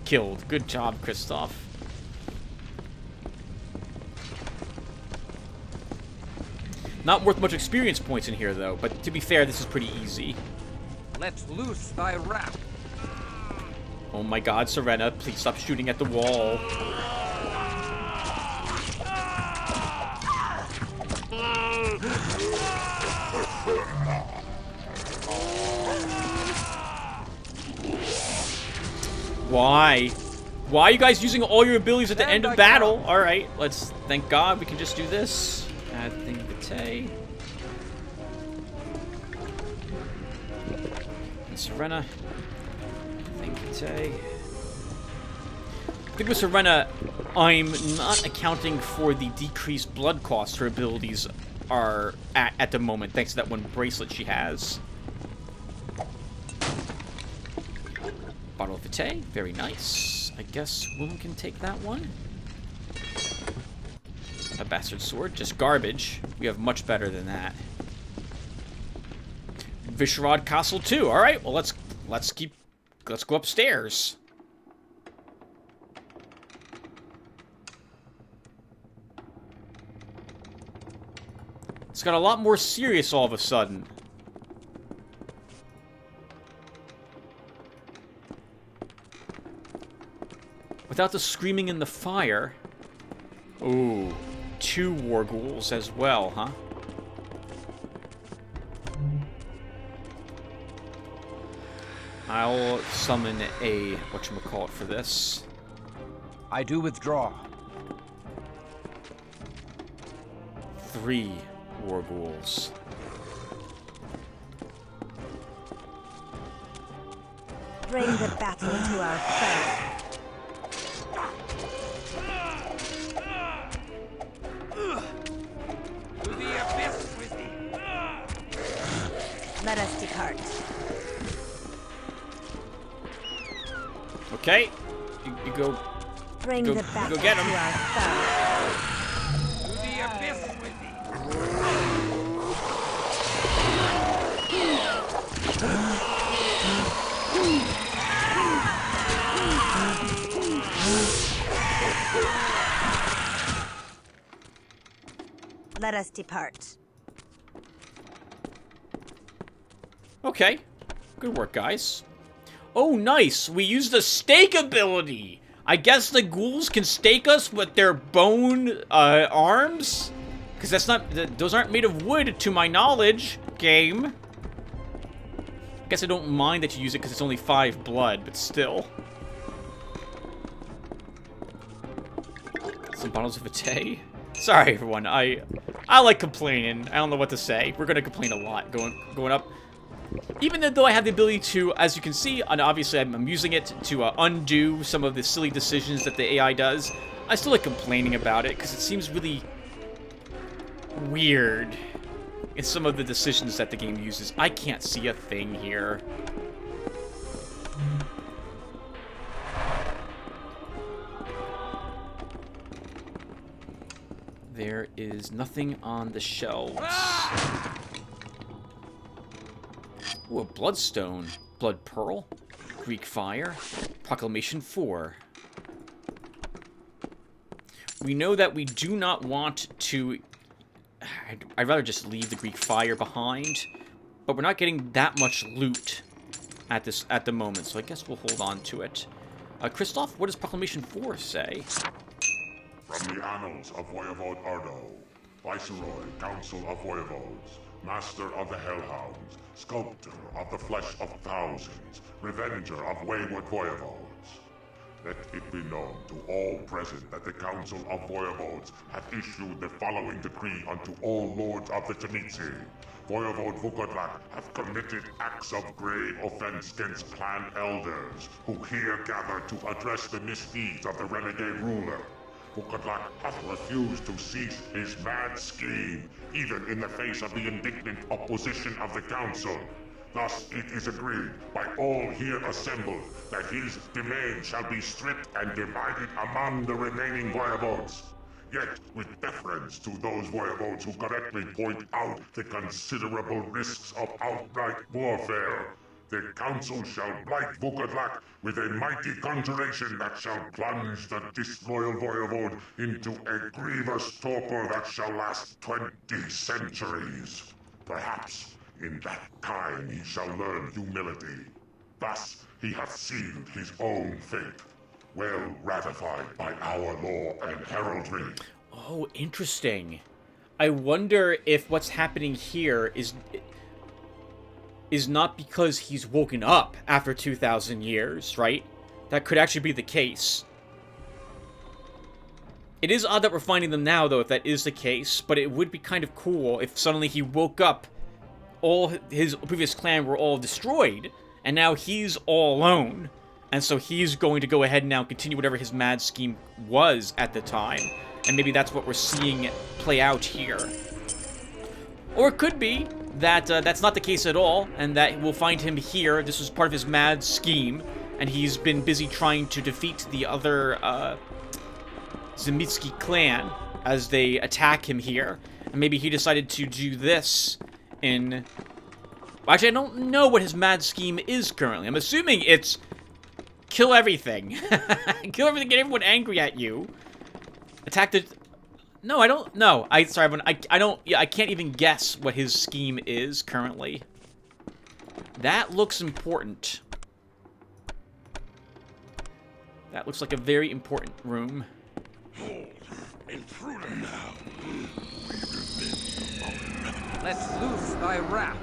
killed. Good job, Christof. Not worth much experience points in here, though. But to be fair, this is pretty easy. Let loose thy wrath. Oh my god, Serena, please stop shooting at the wall. Why? Why are you guys using all your abilities at the end of battle? Alright, let's... Thank God we can just do this. Add thing Vitae. And Serena. Thing Vitae. I think with Serena, I'm not accounting for the decreased blood cost her abilities are at the moment, thanks to that one bracelet she has. Bottle of Vitae, very nice. I guess Wound can take that one. A bastard sword, just garbage. We have much better than that. Vukodlak Castle too. All right, well let's go upstairs. It's got a lot more serious all of a sudden. Without the screaming in the fire. Ooh, 2 war ghouls as well, huh? I'll summon a whatchamacallit for this. I do withdraw. 3 war ghouls. Bring the battle to our foe. To the abyss with me. Let us depart. Okay, you go. Bring Go- the go battle get 'em. to our foe. To the abyss with me. Let us depart. Okay, good work, guys. Oh, nice. We used the stake ability. I guess the ghouls can stake us with their bone arms, because that's not. Those aren't made of wood, to my knowledge. Game. I guess I don't mind that you use it because it's only 5 blood, but still. Some bottles of Vitae. Sorry, everyone. I like complaining. I don't know what to say. We're gonna complain a lot going up. Even though I have the ability to, as you can see, and obviously I'm using it to undo some of the silly decisions that the AI does, I still like complaining about it because it seems really weird in some of the decisions that the game uses. I can't see a thing here. There is nothing on the shelves. Ooh, a bloodstone. Blood pearl. Greek fire. Proclamation 4. We know that we do not want to... I'd rather just leave the Greek fire behind. But we're not getting that much loot at the moment, so I guess we'll hold on to it. Christof, what does Proclamation 4 say? From the annals of Voivode Ardo, Viceroy, Council of Voivodes, Master of the Hellhounds, Sculptor of the Flesh of Thousands, Revenger of wayward Voivodes. Let it be known to all present that the Council of Voivodes hath issued the following decree unto all lords of the Nemesis. Voivode Vukodlak hath committed acts of grave offense against clan elders, who here gather to address the misdeeds of the renegade ruler. Vukodlak hath refused to cease his mad scheme, even in the face of the indignant opposition of the Council. Thus it is agreed by all here assembled that his domain shall be stripped and divided among the remaining voivodes. Yet, with deference to those voivodes who correctly point out the considerable risks of outright warfare, the Council shall blight Vukodlak with a mighty conjuration that shall plunge the disloyal voivode into a grievous torpor that shall last 20 centuries. Perhaps in that time he shall learn humility. Thus he hath sealed his own fate, well ratified by our law and heraldry. Oh, interesting. I wonder if what's happening here is not because he's woken up after 2,000 years, right? That could actually be the case. It is odd that we're finding them now, though, if that is the case, but it would be kind of cool if suddenly he woke up, all his previous clan were all destroyed, and now he's all alone. And so he's going to go ahead and now continue whatever his mad scheme was at the time. And maybe that's what we're seeing play out here. Or it could be that that's not the case at all, and that we'll find him here. This was part of his mad scheme, and he's been busy trying to defeat the other Zemitsky clan as they attack him here. And maybe he decided to do this in... Actually, I don't know what his mad scheme is currently. I'm assuming it's kill everything. Kill everything, get everyone angry at you. Attack the... No, I don't know. Sorry, everyone. I don't... Yeah, I can't even guess what his scheme is currently. That looks important. That looks like a very important room. Intruder now. Let's loose thy wrath.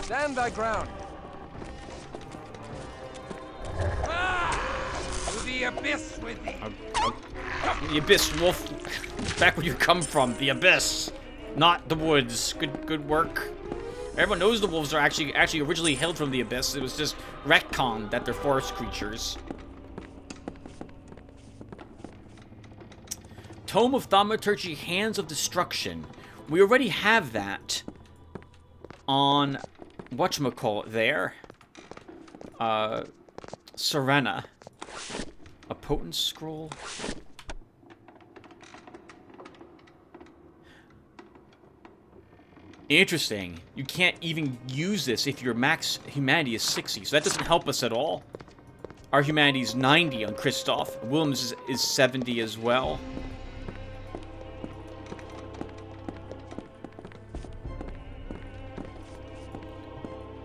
Stand thy ground. To the abyss with thee. The abyss, wolf. Back where you come from, the abyss, not the woods. Good work. Everyone knows the wolves are actually originally hailed from the abyss. It was just retconned that they're forest creatures. Tome of Thaumaturgy, Hands of Destruction. We already have that on whatchamacallit there. Serena. A potent scroll. Interesting. You can't even use this if your max humanity is 60, so that doesn't help us at all. Our humanity is 90 on Christof. Williams is 70 as well.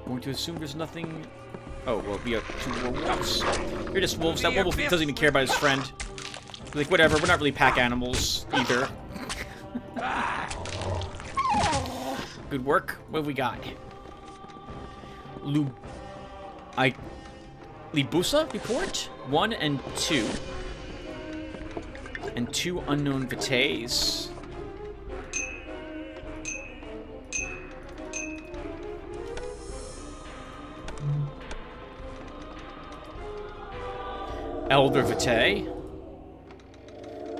Going to assume there's nothing... Oh, well, we have 2 more wolves. You're just wolves. That wolf doesn't even care about his friend. Like, whatever, we're not really pack animals either. Good work. What have we got? Libusa report? 1 and 2. And 2 unknown vitaes. Elder vitae.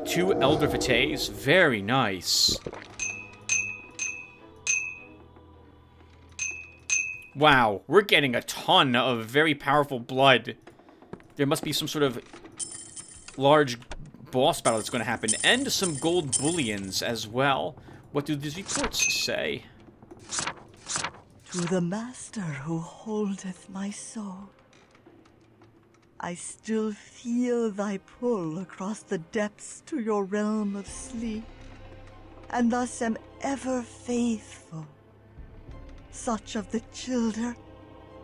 2 2 Elder Vitaes. Very nice. Wow, we're getting a ton of very powerful blood. There must be some sort of large boss battle that's going to happen. And some gold bullions as well. What do these reports say? To the master who holdeth my soul, I still feel thy pull across the depths to your realm of sleep, and thus am ever faithful. Such of the children,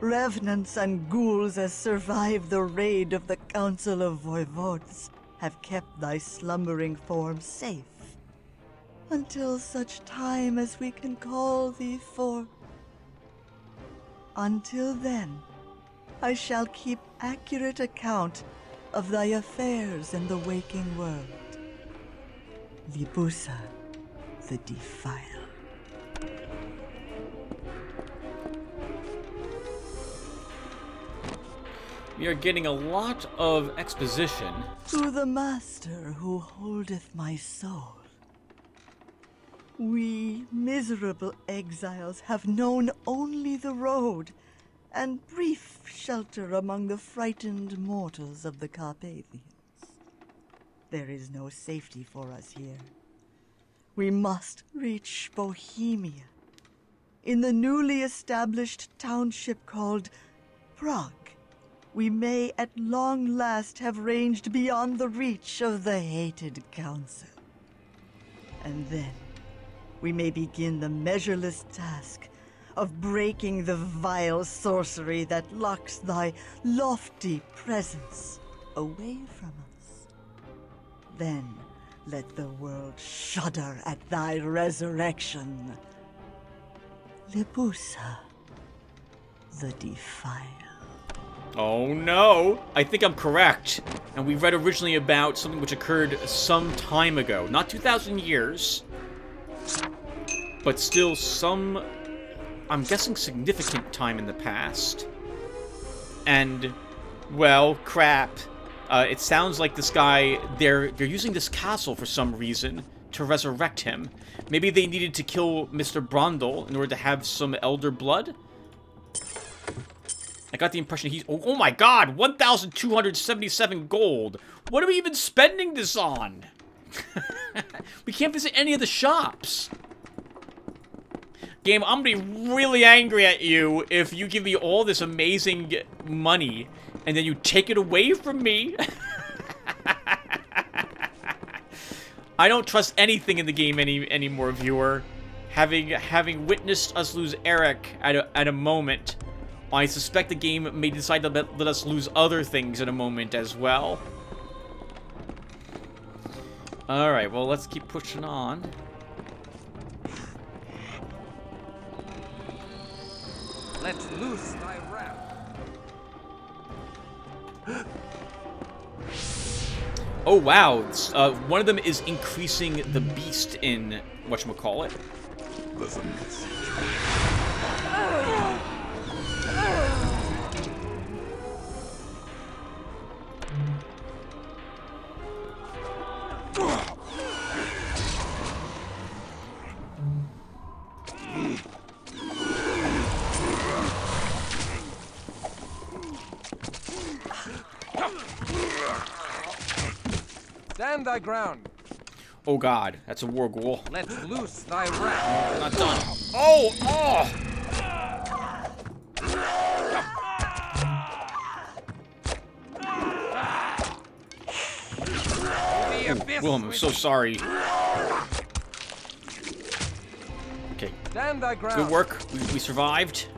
revenants and ghouls as survived the raid of the Council of Voivodes have kept thy slumbering form safe, until such time as we can call thee forth. Until then, I shall keep accurate account of thy affairs in the waking world. Libusa, the Defile. We are getting a lot of exposition. To the master who holdeth my soul. We miserable exiles have known only the road, and brief shelter among the frightened mortals of the Carpathians. There is no safety for us here. We must reach Bohemia, in the newly established township called Prague. We may at long last have ranged beyond the reach of the hated council. And then we may begin the measureless task of breaking the vile sorcery that locks thy lofty presence away from us. Then let the world shudder at thy resurrection. Libusa, the Defile. Oh no! I think I'm correct. And we read originally about something which occurred some time ago. Not 2,000 years. But still some, I'm guessing, significant time in the past. And, well, crap. It sounds like this guy, they're using this castle for some reason to resurrect him. Maybe they needed to kill Mr. Brondel in order to have some elder blood? I got the impression he's... Oh my god! 1,277 gold! What are we even spending this on? We can't visit any of the shops. Game, I'm gonna be really angry at you if you give me all this amazing money and then you take it away from me. I don't trust anything in the game anymore, viewer. Having witnessed us lose Eric at a moment, I suspect the game may decide to let us lose other things in a moment as well. Alright, well, let's keep pushing on. Let's loose thy wrath. Oh, wow. One of them is increasing the beast in whatchamacallit. Stand thy ground. Oh god, that's a war ghoul. Let's loose thy wrath. Not done. Oh! Oh! Willem, I'm so sorry. Okay. Stand thy ground. Good work. We survived.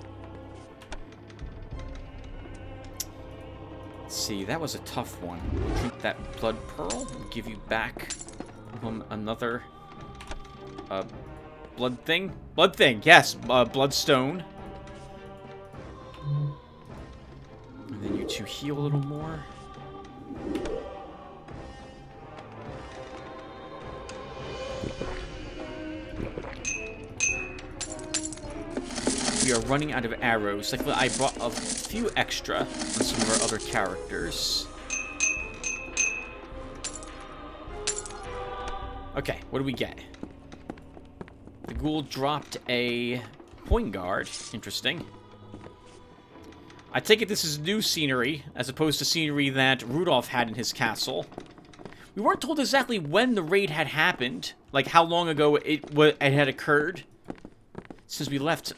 Let's see, that was a tough one. Drink that blood pearl. Give you back another blood thing. Blood thing, yes. Bloodstone. And then you two heal a little more. We are running out of arrows. Like, I brought a few extra on some of our other characters. Okay, what do we get? The ghoul dropped a point guard. Interesting. I take it this is new scenery, as opposed to scenery that Rudolph had in his castle. We weren't told exactly when the raid had happened, like how long ago it had occurred. Since we left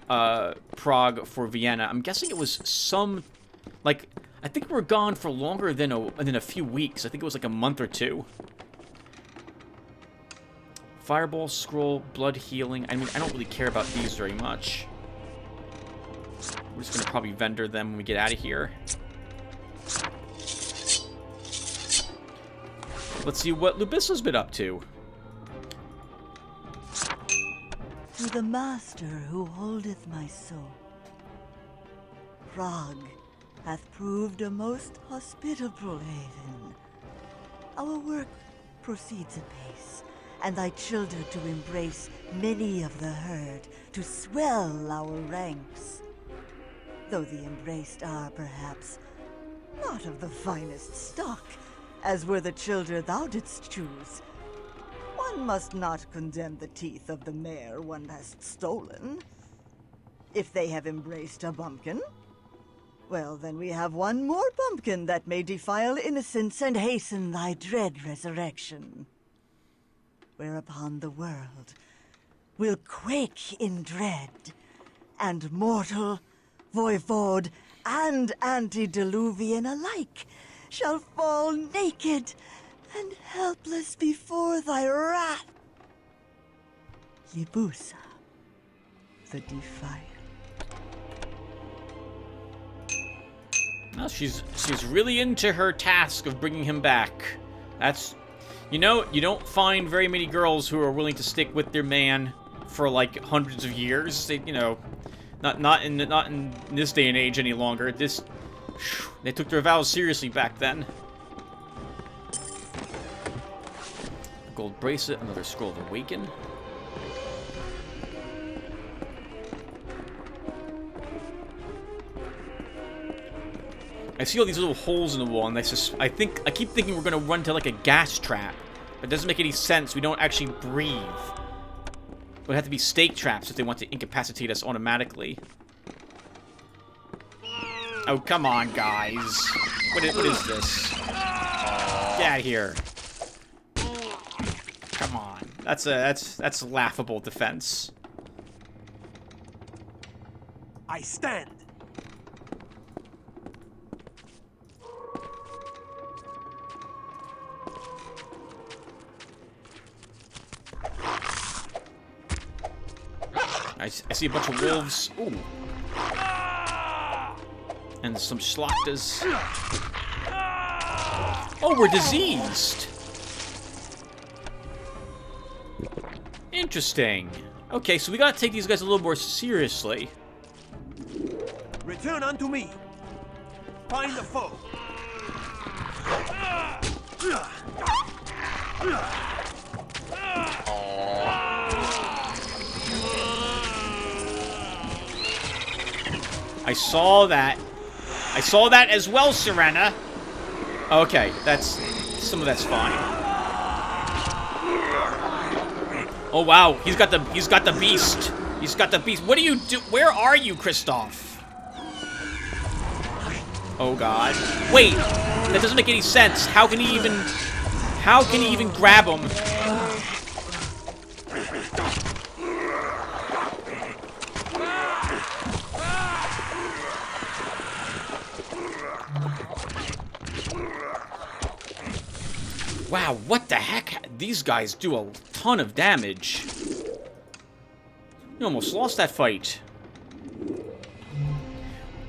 Prague for Vienna, I'm guessing it was some, like, I think we were gone for longer than a few weeks. I think it was like a month or two. Fireball, scroll, blood healing. I mean, I don't really care about these very much. We're just gonna probably vendor them when we get out of here. Let's see what Lubissa's been up to. To the master who holdeth my soul, Prague hath proved a most hospitable haven. Our work proceeds apace, and thy children to embrace many of the herd, to swell our ranks. Though the embraced are, perhaps, not of the finest stock, as were the children thou didst choose. One must not condemn the teeth of the mare one hast stolen. If they have embraced a bumpkin, well, then we have one more bumpkin that may defile innocence and hasten thy dread resurrection. Whereupon the world will quake in dread, and mortal, voivode, and antediluvian alike shall fall naked and helpless before thy wrath. Libusa, the Defiant. Well, she's really into her task of bringing him back. That's, you know, you don't find very many girls who are willing to stick with their man for like hundreds of years. They, you know, not in this day and age any longer. They took their vows seriously back then. Gold bracelet, another scroll of awaken. I see all these little holes in the wall, and I keep thinking we're gonna run to like a gas trap. But it doesn't make any sense. We don't actually breathe. It would have to be stake traps if they want to incapacitate us automatically. Oh, come on, guys. What is this? Get out of here. Come on. That's laughable defense. I stand. I see a bunch of wolves. Ooh. And some slachtas. Oh, we're diseased. Interesting. Okay, so we gotta take these guys a little more seriously. Return unto me. Find the foe. I saw that. I saw that as well, Serena. Okay, some of that's fine. Oh wow, he's got the beast. He's got the beast. What do you do? Where are you, Christof? Oh god. Wait, that doesn't make any sense. How can he even grab him? Wow, what the heck? These guys do a ton of damage. You almost lost that fight.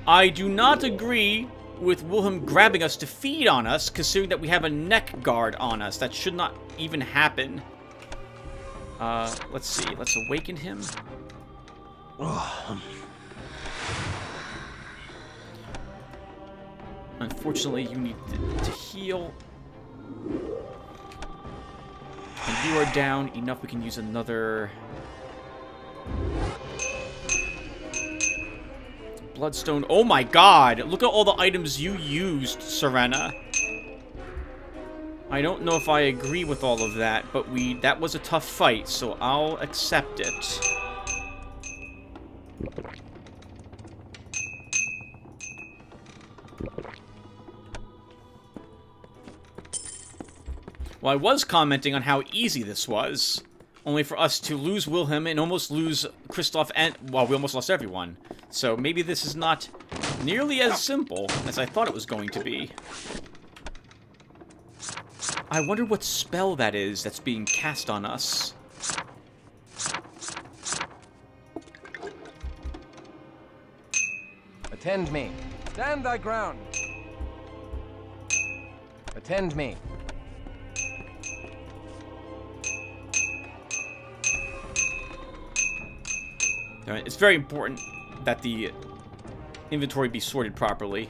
I do not agree with Wilhelm grabbing us to feed on us, considering that we have a neck guard on us. That should not even happen. Let's see. Let's awaken him. Unfortunately, you need to heal. And you are down enough, we can use another Bloodstone. Oh my god! Look at all the items you used, Serena. I don't know if I agree with all of that, but that was a tough fight, so I'll accept it. Well, I was commenting on how easy this was, only for us to lose Wilhelm and almost lose Christof and, well, we almost lost everyone. So maybe this is not nearly as simple as I thought it was going to be. I wonder what spell that is that's being cast on us. Attend me. Stand thy ground. Attend me. It's very important that the inventory be sorted properly.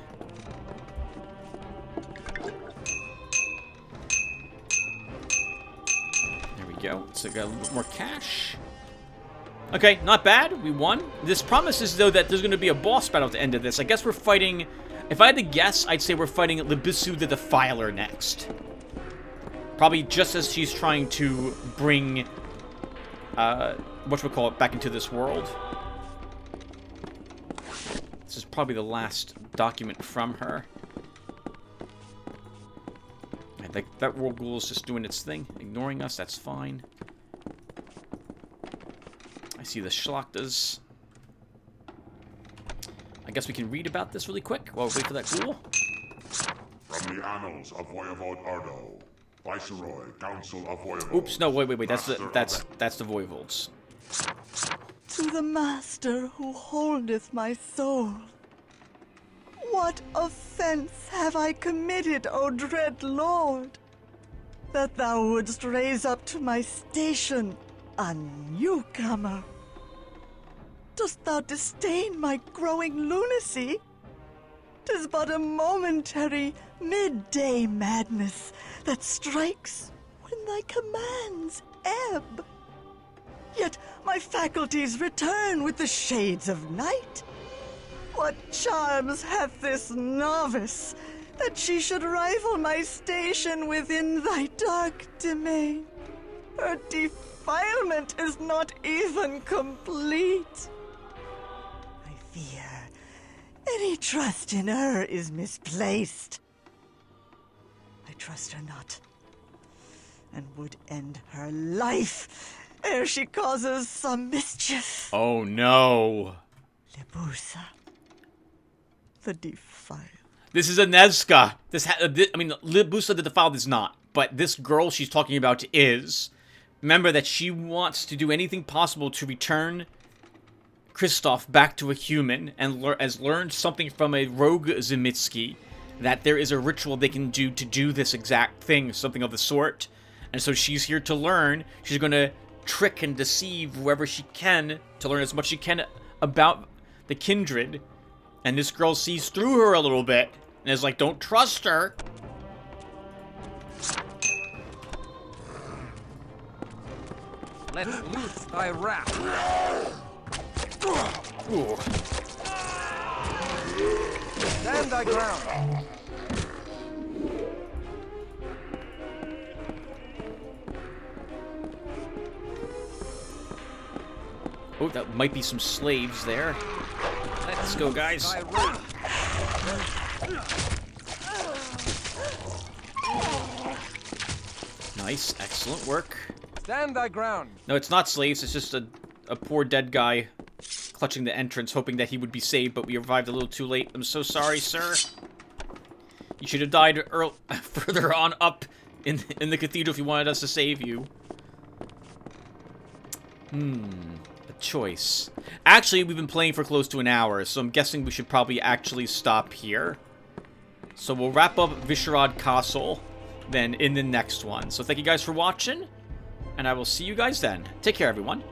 There we go. So got a little bit more cash. Okay, not bad. We won. This promises, though, that there's going to be a boss battle at the end of this. I guess we're fighting... If I had to guess, I'd say we're fighting Libisu the Defiler next. Probably just as she's trying to bring... whatchamacallit, back into this world. This is probably the last document from her. I think that world ghoul is just doing its thing, ignoring us, that's fine. I see the Schlachtas. I guess we can read about this really quick while we wait for that ghoul. From the annals of Voivode Ardo, Viceroy, Council of Voivodes. Oops, no, wait, that's the Voivodes. To the master who holdeth my soul. What offense have I committed, O dread lord, that thou wouldst raise up to my station a newcomer? Dost thou disdain my growing lunacy? 'Tis but a momentary midday madness that strikes when thy commands ebb. Yet my faculties return with the shades of night. What charms hath this novice that she should rival my station within thy dark domain? Her defilement is not even complete. I fear any trust in her is misplaced. I trust her not, and would end her life ere she causes some mischief. Oh no. Libusa, the Defiled. This is a Nezca. I mean, Libusa the Defiled is not, but this girl she's talking about is. Remember that she wants to do anything possible to return Christof back to a human, and has learned something from a rogue Zemitsky, that there is a ritual they can do to do this exact thing, something of the sort. And so she's here to learn. She's going to trick and deceive whoever she can to learn as much as she can about the kindred. And this girl sees through her a little bit and is like, don't trust her. Let's loose thy wrath. Ooh. Stand thy ground. Oh, that might be some slaves there. Let's go, guys. Nice, excellent work. Stand thy ground. No, it's not slaves, it's just a poor dead guy clutching the entrance, hoping that he would be saved, but we arrived a little too late. I'm so sorry, sir. You should have died further on up in the cathedral if you wanted us to save you. A choice. Actually, we've been playing for close to an hour, so I'm guessing we should probably actually stop here. So we'll wrap up Vyshegorod Castle then in the next one. So thank you guys for watching, and I will see you guys then. Take care, everyone.